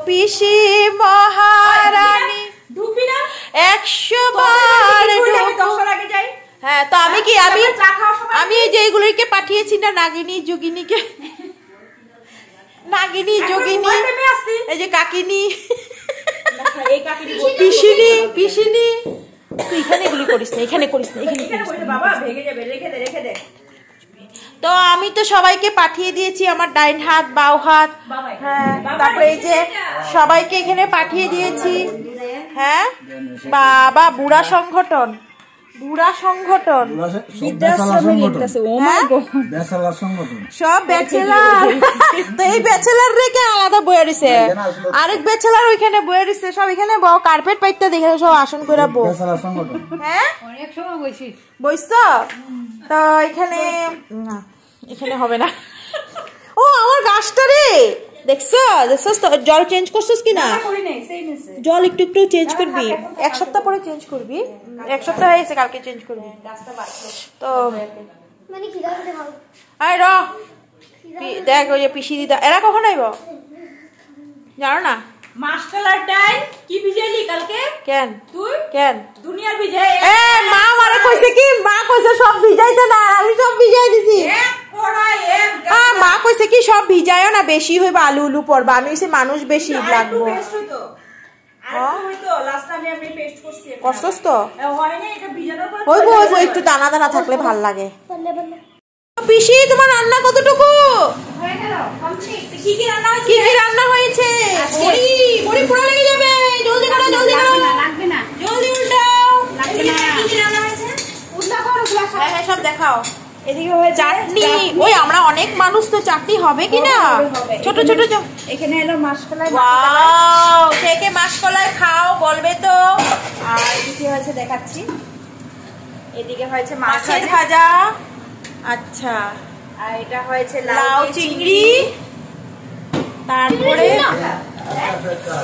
পিসি মহারানী 100 বার হ্যাঁ তো আমি কি আমি এই যে এইগুলোকে পাঠিয়েছি না নাগিনী যোগিনীকে নাগিনী যোগিনী এই যে কাকিনী পিসিনী পিসিনী তুই এখানে এগুলি করিস না এখানে করিস না এখানে বাবা ভেঙে যাবে রেখে দে তো আমি তো সবাইকে পাঠিয়ে দিয়েছি আমার ডাইন হাত বাও হাত হ্যাঁ তারপরে এই যে সবাইকে এখানে পাঠিয়ে দিয়েছি হ্যাঁ বাবা বুড়া সংগঠন সব ব্যাচেলার তো এই ব্যাচেলার রেখে আলাদা বয়ে দিছে আরেক ব্যাচেলার ওইখানে বয়ে দিছে সব এখানে বউ কার্পেট পাইতে দেখে সব আসন করে বউ হ্যাঁ অনেক সময় বইছো তো এখানে না এখানে হবে না ও আমার গাছটা রে দেখছস তো জল চেঞ্জ করছিস কিনা জল একটু একটু চেঞ্জ করবি এক সপ্তাহ পরে চেঞ্জ করবি এক সপ্তাহ হয়েছে কালকে চেঞ্জ করবি তো মানে কি আয় র দেখ ওই যে পিসি দিদা এরা কখন আইব জানো না মাসকালার টাইম কি ভিজাইলি কালকে কেন তুই কেন দুনিয়ার ভিজাই এ মা মারে কইছে কি মা কইছে সব ভিজাইতে না আমি সব ভিজাই দিছি এক পড়াই এক মা কইছে কি সব ভিজায়ও না বেশি হইবা আলু উলু পড়বা আমি কইছি মানুষ বেশি লাগবো পেস্ট হইতো আর হইতো লাস্ট টাইমে আমি পেস্ট করছি করছস তো হয় না এটা ভিজানোর পর হইবো একটু দানা দানা থাকলে ভাল লাগে পিসি তোমার রান্না কতটুকু হয়ে গেল কমপ্লিট কি কি রান্না হয়েছে বড়ি পুরো লেগে যাবে জলদি করো লাগবে না জলদি উল্টাও লাগবে না কি রান্না হয়েছে উল্টা করো হ্যাঁ সব দেখাও এদিকে হয়ে চাটনি ওই আমরা অনেক মানুষ তো চাটনি হবে কি না ছোট ছোট এখানে হলো মাসকলাই ওয়াও কে মাসকলাই খাও বলবে তো আর কি হয়েছে দেখাচ্ছি এদিকে হয়েছে মাছের ভাজা আচ্ছা আর এটা হয়েছে লাউ চিংড়ি তারপরে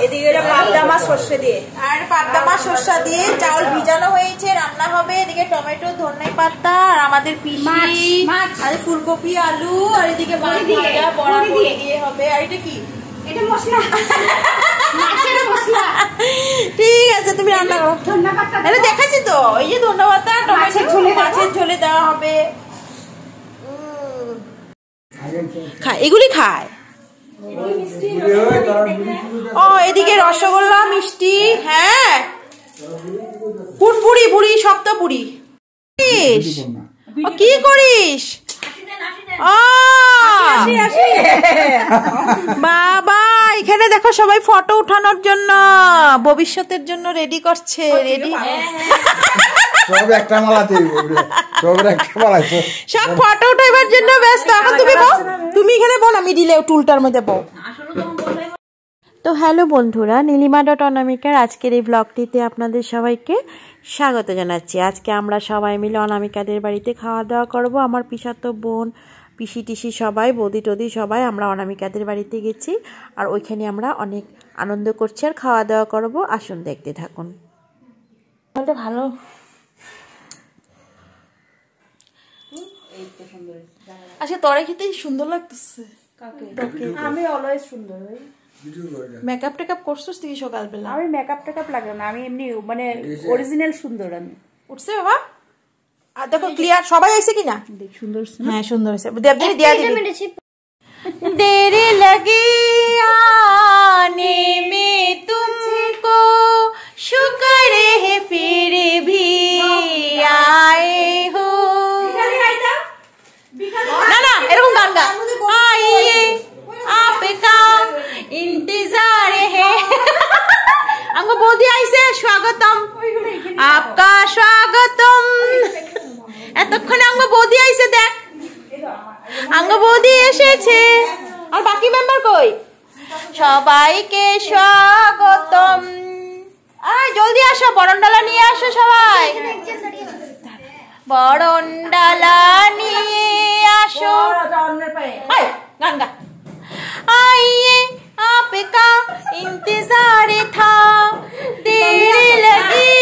এদিকে হলো পাবদা মাছ সরষে দিয়ে আর পাবদা মাছ সরষা দিয়ে চাউল ভিজানো হয়েছে রান্না হবে এদিকে টমেটো ধনে পাতা আর আমাদের পিসি আর ফুলকপি আলু আর এদিকে মাছ ভাজা বড়া দিয়ে হবে আর এটা কি এটা মশলা মাছের মশলা ঠিক আছে তুমি রান্না করো ধনে পাতা এটা দেখাচ্ছি তো এই যে ধনে পাতা টমেটো মাছের ঝোলে দেওয়া হবে খায় এগুলি খায় ও এদিকে রসগোল্লা মিষ্টি হ্যাঁ কোন বুড়ি সপ্তাহ বুড়ি কি করিস বাবা এখানে দেখো সবাই ফটো উঠানোর জন্য ভবিষ্যতের জন্য রেডি করছে রেডি সব একটা মালাতেই সব ফটো উঠাইবার জন্য ব্যস্ত এখন তুমি এখানে বল আমি দিলে টুলটার মধ্যে বল তো হ্যালো বন্ধুরা নীলিমা ডট অনামিকার আজকের এই ব্লগটিতে আপনাদের সবাইকে স্বাগত জানাচ্ছি আজকে আমরা সবাই মিলে অনামিকাদের বাড়িতে খাওয়া দাওয়া করব আমার পিসাতো বোন পিসি টিসি সবাই বৌদি টদি সবাই আমরা অনামিকাদের বাড়িতে গেছি আর ওইখানে আমরা অনেক আনন্দ করছি আর খাওয়া দাওয়া করব আসুন দেখতে থাকুন ভালো আচ্ছা তোরে খেতে সুন্দর লাগতেছে আমি অলওয়েজ সুন্দর মেকআপ টেকআপ করছিস তুই সকালবেলা আমি মেকআপ টেকআপ লাগে না আমি এমনি মানে অরিজিনাল সুন্দর আমি উঠছে বাবা আর দেখো ক্লিয়ার সবাই আইছে কিনা দেখ সুন্দর হ্যাঁ সুন্দর হইছে দেবদিনী দিয়া দিবি দেরি লগে आने में तुमको शुक्र है फिर भी आए हो ना ना এরকম গান গা आइए आपका इंतजार है हमको बोल दिया इसे स्वागतम आपका स्वागतम এতক্ষণ আমাকে বৌদি আইছে দেখ আমাকে বৌদি এসেছে আর বাকি মেম্বার কই সবাইকে স্বাগতম আয় জলদি আসো বরণডালা নিয়ে আসো সবাই বরণডালা নিয়ে আসো আয় গান গা आइए आपका इंतजार था देर लगी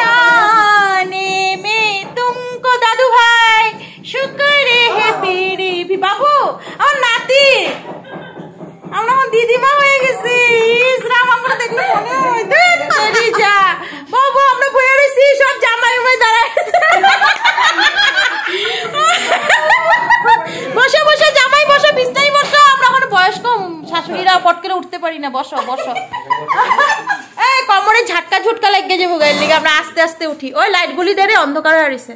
आने में तुमको दादू भाई शुक्र है फिर भी बाबू और नाती আমরা দিদিমা হয়ে গেছি করে উঠতে পারি না, বসো বসো। এই কোমরে ঝাটকা ঝুটকা লাগিয়ে যাবো গায়ের লিগে, আমরা আস্তে আস্তে উঠি। ওই লাইট গুলি দে রে, অন্ধকার হয়ে আছে।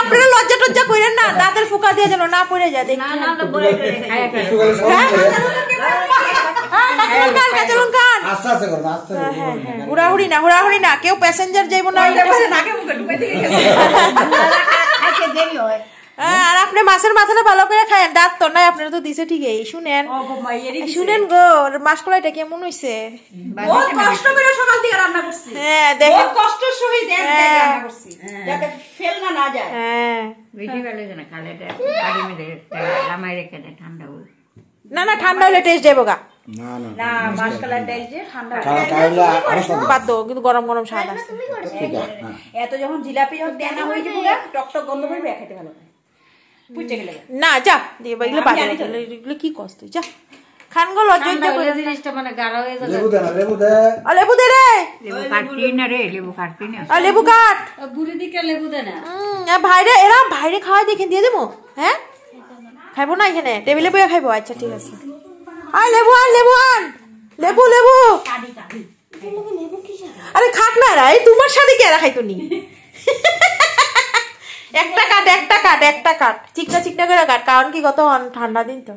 আপনারা লজ্জা টজ্জা করেন না, দাঁতের ফুকা দিয়ে যেন না পড়ে যায়। হুড়াহুড়ি না, হুড়াহুড়ি না, কেউ প্যাসেঞ্জার যাইব না। আর আপনি মাছের মাথাটা ভালো করে খায়েন, দাঁত তো নাই আপনারা তো দিছে ঠিকই। শুনেন শুনেন গো, মাসকলাইটা কেমন হইছে? কষ্ট করে সকাল থেকে রান্না করছি। হ্যাঁ দেখেন, কষ্টের সহিত রান্না করছি যাতে ফেল না যায়। হ্যাঁ বেশি গেলে না কালেটা বাড়ি মেরে লামাই রেখে দেয়, ঠান্ডা হবে না। না ঠান্ডা হলে টেস্ট যাবো গা। না না মাসকলার ডাল যে ঠান্ডা বাদ দাও, কিন্তু গরম গরম স্বাদ আছে। এত যখন জিলাপি যখন দেনা হয়ে যাবে টক টক গন্ধ করবে, খেতে ভালো পুচে গেলে না। যা দিয়ে এগুলো বাদ দে, এগুলো কি কষ্ট। যা খান গো, লজ্জা করে জিনিসটা মানে গাঢ় হয়ে যাবে। লেবু দে রে, লেবু কাটবি না রে, লেবু কাটবি না, লেবু কাট। বুড়ি দিকে লেবু দে না। ভাইরে এরা ভাইরে খাওয়াই দেখে দিয়ে দেবো। হ্যাঁ খাইবো না, এখানে টেবিলে বইয়া খাইবো। আচ্ছা ঠিক আছে। আয় লেবু আন, লেবু আন, লেবু লেবু। আরে খাক না রে, তোমার সাথে কে খাইতো নি? একটা কাট, একটা কাট, একটা কাট, চিকনা চিকনা করে কাট। কারণ কি কত ঠান্ডা দিন তো।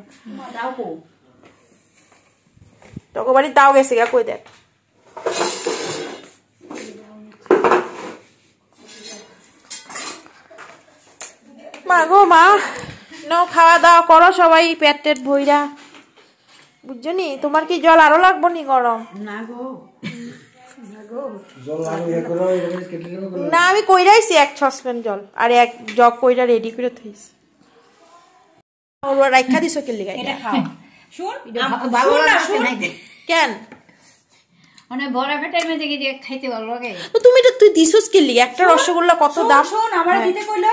তোকে বাড়ি তাও গেছে গা, কই দেখ। মা গো মা, নাও খাওয়া দাওয়া করো সবাই, পেট টেট ভইরা, বুঝছো নি? তোমার কি জল আরো লাগবো নি গরম? না গো না, আমি কইরাইছি এক সসপ্যান জল আর এক জগ কইরা রেডি করে থইছি। ওরা রাখা দিছো কে লিগা? এটা খাও। শুন ভালো লাগে কেন মানে বড় পেটের মধ্যে কি খাইতে ভালো লাগে? তুমি তো তুই দিছস কে লিগা? একটা রসগোল্লা কত দাম? শুন আমার দিতে কইলো,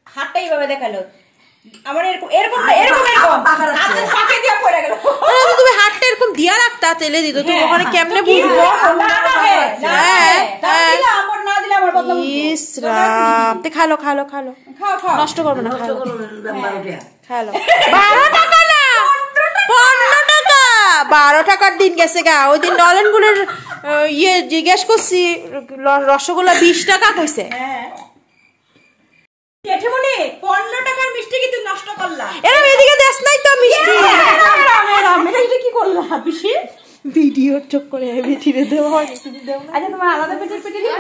হাতটা এইভাবে দেখালো আমার, এরকম এরকম এরকম এরকম হাতের ফাঁকে দিয়া পড়ে গেল। তুমি হাতটা এরকম দিয়া রাখতা, তেলে দিত। তুমি ওখানে কেমনে বুঝবো? আমার না দিলে আমার বদনাম। ইস রাম, তে খালো খালো খালো, খাও খাও, নষ্ট করবে না, খালো খালো। 12 টাকা না, 15 টাকা। 12 টাকার দিন গেছে গা। ওই দিন নলেনগুলোর ইয়ে জিজ্ঞেস করছি, রসগোল্লা 20 টাকা কইছে। জেঠিমনি 15 টাকার মিষ্টি কি তুই নষ্ট করলা? এরকম এদিকে দেশ নাই তো মিষ্টি। আমি এটা কি করলাম পিসি? ভিডিও চোখ করে ভিডিও দেওয়া হয়, তুমি দাও না। আচ্ছা তোমার আলাদা পেটে পেটে দিই।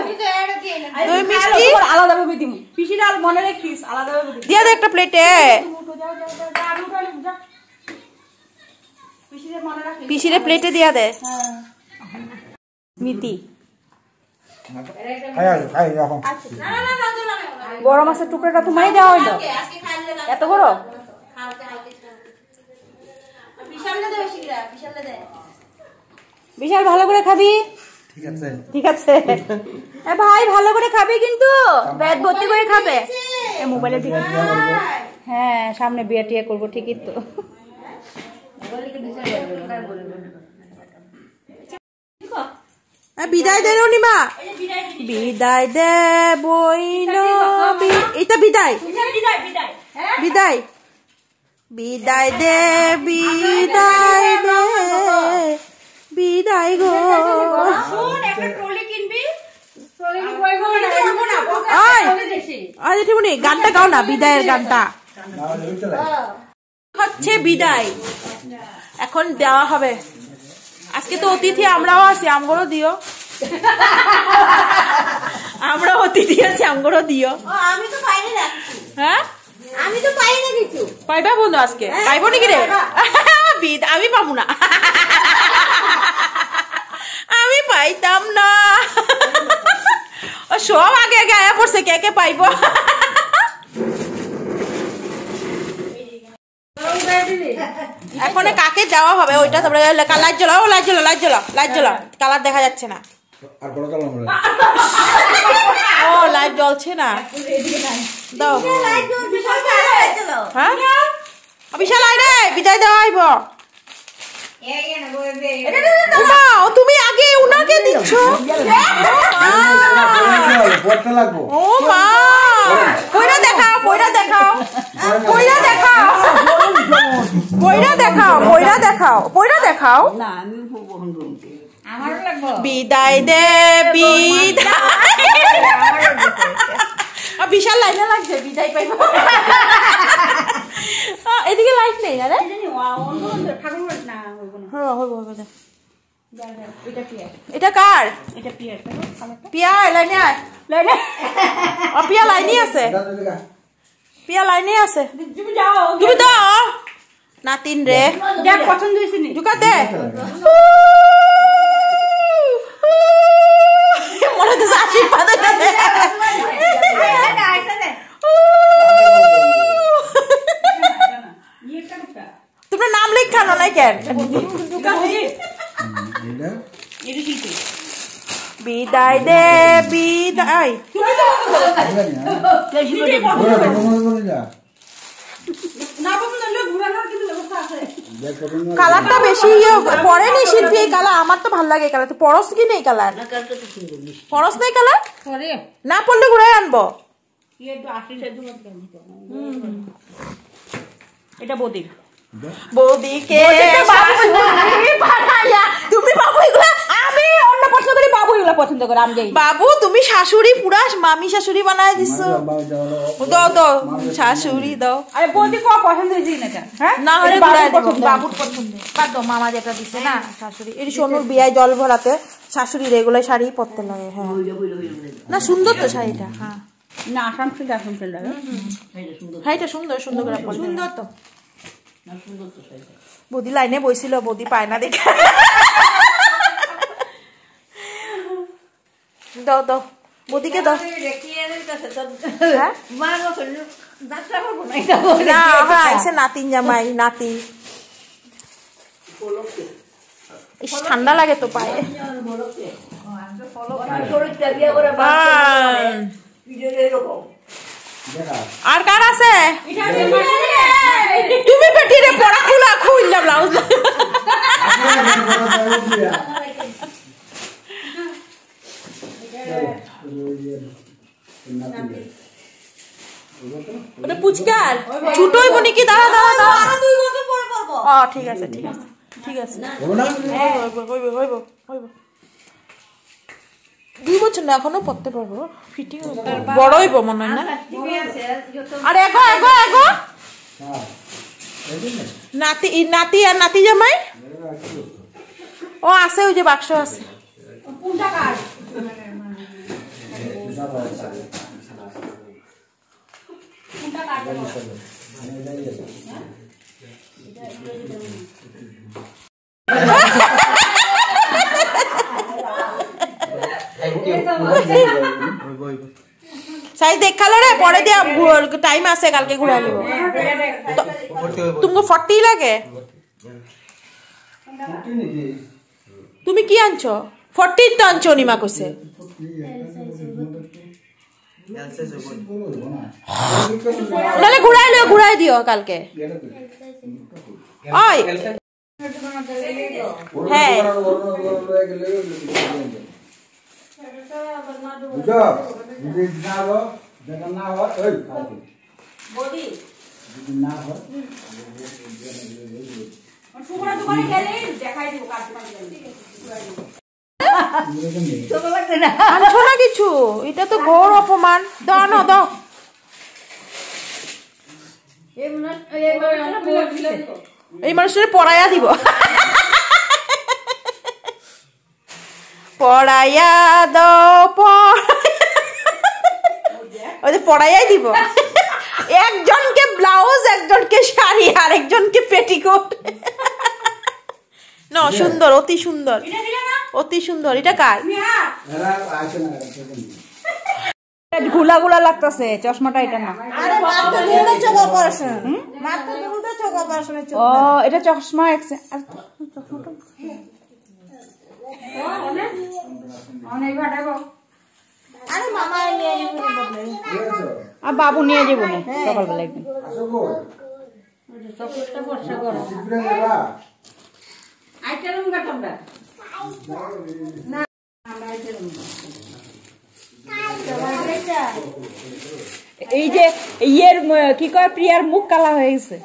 দুই মিষ্টি আলাদা ভাবে দিমু। পিসির আর মনে রাখিস আলাদা ভাবে দিই। দিয়া দে একটা প্লেটে। যাও যাও যাও, আমি উঠালে যা। পিসির মনে রাখিস। পিসিরে প্লেটে দিয়া দে। হ্যাঁ মিতি বড় মাছের টুকরাটা তোমায় দেওয়া হইলো, এত বড়। বিশাল ভালো করে খাবি, ঠিক আছে ভাই, ভালো করে খাবি কিন্তু, পেট ভর্তি করে খাবে। মোবাইলে ঠিক, হ্যাঁ সামনে বিয়ে টিয়ে করবো, ঠিকই তো। বিদায় দে রনিমা, বিদায় দে বইল, এটা বিদায়, বিদায়, বিদায় দে, বিদায় দে, বিদায় গো। গানটা গাও না, বিদায়ের গানটা হচ্ছে বিদায়। এখন দেওয়া হবে। আজকে তো অতিথি আমরাও আছি, আমগরও দিও। আমরা অতিথি আছি, আমগরও দিও। আমি তো পাইনি না, হ্যাঁ আমি তো পাই না কিছু। পাইবা বন্ধু আজকে? পাইবো নাকি রে? আমি পাবো না, আমি পাইতাম না। সব আগে আগে আয়া পড়ছে, কে কে পাইব। এখন কাকে যাওয়া হবে ওইটা তোমরা লাইট জ্বলাও, লাইট জ্বলাও, লাইট জ্বলাও, লাইট জ্বলাও। কালার দেখা যাচ্ছে না। ও লাইট জ্বলছে না, দাও। হ্যাঁ বিশাল আইরে বিদায় দেওয়া আইব। তুমি আগে উনাকে দিচ্ছ। ও মা কইরা দেখাও কইরা দেখাও কইরা দেখাও কইরা দেখাও কইরা দেখাও কইরা দেখাও না আমি বহন করতে আমারও লাগবে বিদায় দে বিদায় বিশাল লাইনে লাগছে বিদায় পাইব এদিকে লাইট নেই আরে ঠাকুর না এটা কার এটা পিয়ার পিয়া লাইনে আয় লাইনে পিয়া লাইনে আছে পিয়া লাইনে আছে তুমি যাও তুমি দাও নাতিন রে দেখ পছন্দ হইছে নি ঢুকা দে মনে হচ্ছে আশীর্বাদ দে তোমরা নাম লেখানো নাই কেন বিদায় দে বিদায় কালারটা বেশি পরেনি শিল্পী এই কালার আমার তো ভালো লাগে এই কালার পরশ কি নেই কালার পরশ নেই কালার না পড়লে ঘুরাই আনবো এটা বদির বৌদিকে তুমি বাবু এগুলা আমি অন্য পছন্দ করি বাবু এগুলো পছন্দ করে আমি যাই বাবু তুমি শাশুড়ি পুরা মামি শাশুড়ি বানায় দিছো দাও দাও শাশুড়ি দাও আরে বৌদি কো পছন্দ হইছে না হ্যাঁ না হলে বাবুর পছন্দ বাদ দাও মামা যেটা দিছে না শাশুড়ি এই সোনুর বিয়ায় জল ভরাতে শাশুড়ি রেগুলার শাড়ি পরতে লাগে হ্যাঁ না সুন্দর তো শাড়িটা হ্যাঁ না আসামসিল লাগে হ্যাঁ এটা সুন্দর সুন্দর করে পরতে সুন্দর তো বৌদি লাইনে বইছিল বৌদি পায় না দেখে দাও দাও বৌদিকে দাও না আইসে নাতিন জামাই নাতি ঠান্ডা লাগে তো পায়ে আর কার আছে তুমি পেটিরে পড়া খুলা খুললা ব্লাউজ ওটা পুচকার ছোটই বনি কি দাঁড়া দাঁড়া দাঁড়া আরো 2 বছর পরে করব ঠিক আছে ঠিক আছে ঠিক আছে হবে না হইব হইব হইব 2 বছর না এখনো পড়তে পারবো ফিটিং বড় হইব মনে হয় না আরে এগো এগো এগো নাতি নাতি আর নাতি জামাই ও আছে ওই যে বাক্স আছে কোনটা কার কোনটা কার সাইজ দেখালো রে পরে দিয়া টাইম আছে কালকে ঘুরে নিব তুমি 40 লাগে তুমি কি আনছো 40 তো আনছো নিমা কইছে তাহলে ঘুরাই দিও কালকে ওই হ্যাঁ আনছো না কিছু এটা তো ঘোর অপমান দাও না দাও এই মানুষের পড়াইয়া দিব পড়াইয়া দাও পড়াইয়াই দিব একজনকে ব্লাউজ একজনকে শাড়ি আর একজনকে পেটিকোট না সুন্দর অতি সুন্দর অতি সুন্দর এটা কার গুলা গুলা লাগতেছে চশমাটা এটা না ও এটা চশমা আর বাবু নিয়ে যাবো না সকালবেলা একদিন এই যে ইয়ের কি কয় প্রিয়ার মুখ কালা হয়ে গেছে।